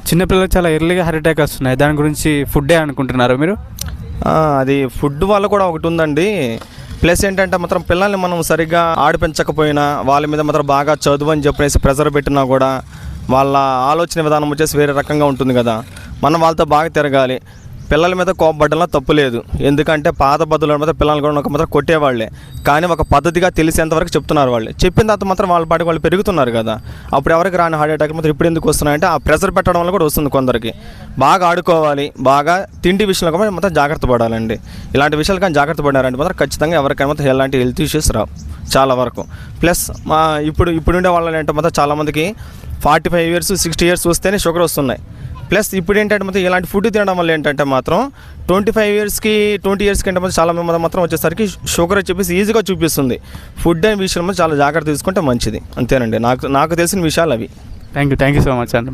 చిన్నపిల్లలకు చాలా ఎర్లీగా హార్ట్ అటాక్ వస్తున్నాయి, దాని గురించి ఫుడ్డే అనుకుంటున్నారు మీరు? అది ఫుడ్ వల్ల కూడా ఒకటి ఉందండి. ప్లస్ ఏంటంటే మాత్రం పిల్లల్ని మనం సరిగ్గా ఆడిపించకపోయినా, వాళ్ళ మీద మాత్రం బాగా చదువు అని చెప్పేసి ప్రెజర్ పెట్టినా కూడా వాళ్ళ ఆలోచన విధానం వచ్చేసి వేరే రకంగా ఉంటుంది కదా. మనం వాళ్ళతో బాగా తిరగాలి. పిల్లల మీద కోపపడ్డంలో తప్పు లేదు, ఎందుకంటే పాత పద్ధతుల మీద పిల్లలు కూడా ఒక మాత్రం కొట్టేవాళ్ళే, కానీ ఒక పద్ధతిగా తెలిసేంతవరకు చెప్తున్నారు. వాళ్ళు చెప్పిన తర్వాత మాత్రం వాళ్ళ పాటికి వాళ్ళు పెరుగుతున్నారు కదా. అప్పుడు ఎవరికి రాని హార్ట్ అటాక్ మాత్రం ఇప్పుడు ఎందుకు వస్తున్నాయంటే ఆ ప్రెషర్ పెట్టడం వల్ల కూడా వస్తుంది కొందరికి. బాగా ఆడుకోవాలి, బాగా తిండి విషయంలో కూడా మాత్రం జాగ్రత్త పడాలండి. ఇలాంటి విషయాలు కానీ జాగ్రత్త పడారంటే మాత్రం ఖచ్చితంగా ఎవరికైనా మాత్రం ఎలాంటి హెల్త్ ఇష్యూస్ రావు చాలా వరకు. ప్లస్ ఇప్పుడుండే వాళ్ళని అంటే మాత్రం చాలామందికి 45 years 60 years వస్తేనే షుగర్ వస్తున్నాయి. ప్లస్ ఇప్పుడు ఏంటంటే మాత్రం ఇలాంటి ఫుడ్ తినడం వల్ల ఏంటంటే మాత్రం 25 yearsకి 20 yearsకి అంటే చాలా మంది మాత్రం వచ్చేసరికి షుగర్ చెప్పేసి ఈజీగా చూపిస్తుంది. ఫుడ్ అనే విషయంలో చాలా జాగ్రత్త తీసుకుంటే మంచిది. అంతేనండి నాకు తెలిసిన విషయాలు అవి. థ్యాంక్ యూ సో మచ్ అండి.